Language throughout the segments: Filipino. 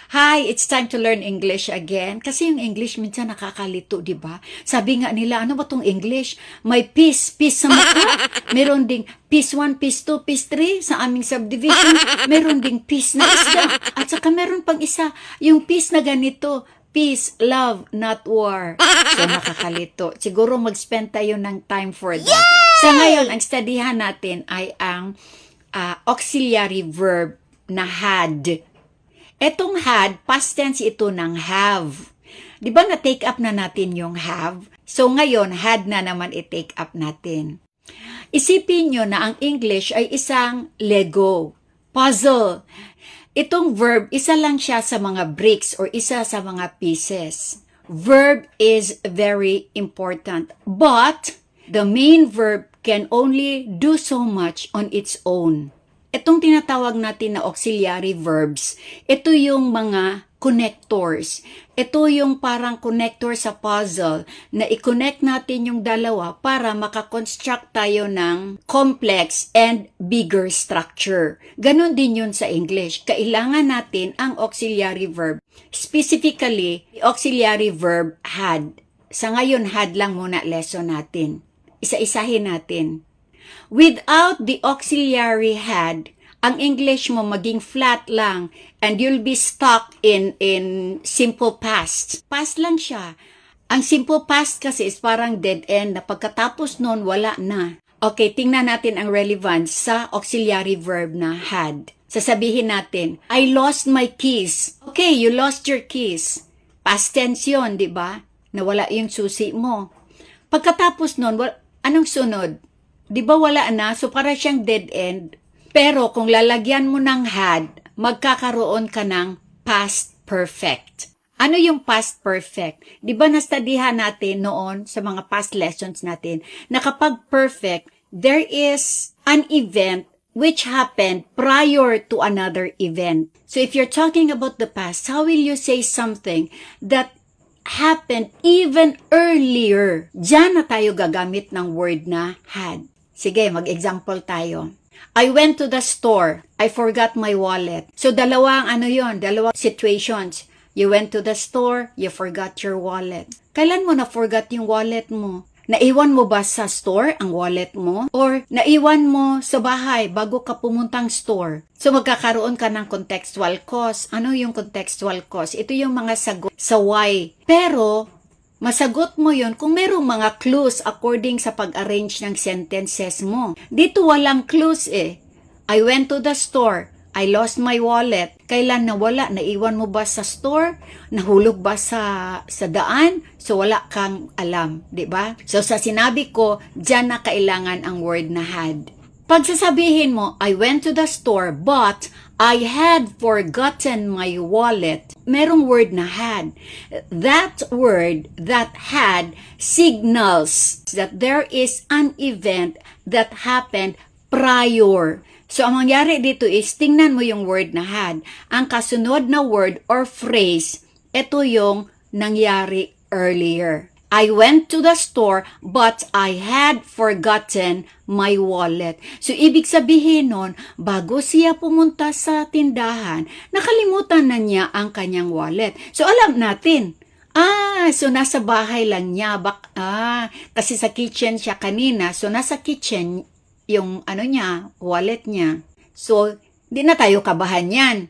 Hi, it's time to learn English again. Kasi yung English minsan nakakalito, di ba? Sabi nga nila, ano ba tong English? May peace sa mukha. Meron ding peace 1, peace 2, peace 3 sa aming subdivision. Meron ding peace na isda. At saka meron pang isa, yung peace na ganito. Peace, love, not war. So, nakakalito. Siguro mag-spend tayo ng time for that. Yay! Sa ngayon, ang studyhan natin ay ang auxiliary verb na had. Etong had, past tense ito ng have. Di ba na-take up na natin yung have? So ngayon, had na naman i-take up natin. Isipin nyo na ang English ay isang Lego, puzzle. Itong verb, isa lang siya sa mga bricks or isa sa mga pieces. Verb is very important, but the main verb can only do so much on its own. Itong tinatawag natin na auxiliary verbs, ito yung mga connectors. Ito yung parang connector sa puzzle na i-connect natin yung dalawa para makakonstruct tayo ng complex and bigger structure. Ganon din yun sa English. Kailangan natin ang auxiliary verb. Specifically, auxiliary verb had. Sa ngayon, had lang muna lesson natin. Isa-isahin natin. Without the auxiliary had, ang English mo maging flat lang and you'll be stuck in simple past. Past lang siya. Ang simple past kasi is parang dead end na pagkatapos nun wala na. Okay, tingnan natin ang relevance sa auxiliary verb na had. Sasabihin natin, I lost my keys. Okay, you lost your keys. Past tense yun, di ba? Nawala yung susi mo. Pagkatapos nun, anong sunod? Di ba wala na? So para siyang dead end. Pero kung lalagyan mo ng had, magkakaroon ka ng past perfect. Ano yung past perfect? Di ba nastudihan natin noon sa mga past lessons natin na kapag perfect, there is an event which happened prior to another event. So if you're talking about the past, how will you say something that happened even earlier? Diyan na tayo gagamit ng word na had. Sige, mag-example tayo. I went to the store. I forgot my wallet. So, dalawang dalawang situations. You went to the store, you forgot your wallet. Kailan mo na-forgot yung wallet mo? Naiwan mo ba sa store ang wallet mo? Or naiwan mo sa bahay bago ka pumuntang store? So, magkakaroon ka ng contextual cause. Ano yung contextual cause? Ito yung mga sagot sa why. Pero, masagot mo yon kung merong mga clues according sa pag-arrange ng sentences mo. Dito walang clues eh. I went to the store. I lost my wallet. Kailan nawala? Naiwan mo ba sa store? Nahulog ba sa daan? So wala kang alam, di ba? So sa sinabi ko, diyan na kailangan ang word na had. Pag sasabihin mo, I went to the store but I had forgotten my wallet. Merong word na had. That word, that had, signals that there is an event that happened prior. So, ang mangyari dito is, tingnan mo yung word na had. Ang kasunod na word or phrase, ito yung nangyari earlier. I went to the store but I had forgotten my wallet. So, ibig sabihin nun, bago siya pumunta sa tindahan, nakalimutan na niya ang kanyang wallet. So, alam natin. So nasa bahay lang niya. Kasi sa kitchen siya kanina. So, nasa kitchen yung wallet niya. So, di na tayo kabahan yan.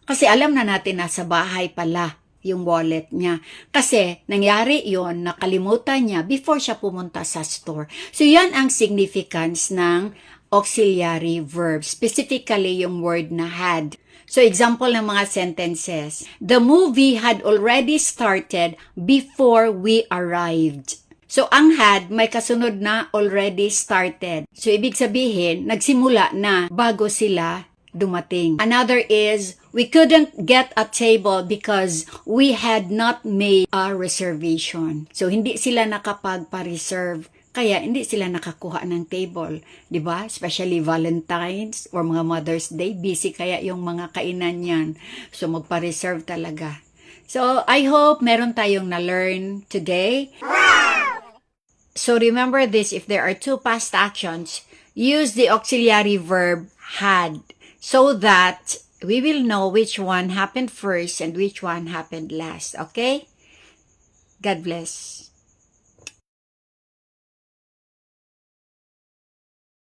Kasi alam na natin nasa bahay pala yung wallet niya. Kasi nangyari yon, nakalimutan niya before siya pumunta sa store. So yan ang significance ng auxiliary verb. Specifically yung word na had. So example ng mga sentences. The movie had already started before we arrived. So ang had may kasunod na already started. So ibig sabihin, nagsimula na bago sila dumating. Another is, we couldn't get a table because we had not made a reservation. So, hindi sila nakapagpa-reserve, kaya hindi sila nakakuha ng table. Diba? Especially Valentine's or mga Mother's Day, busy kaya yung mga kainan yan. So, magpa-reserve talaga. So, I hope meron tayong na-learn today. So, remember this, if there are two past actions, use the auxiliary verb had. So that we will know which one happened first and which one happened last. Okay? God bless.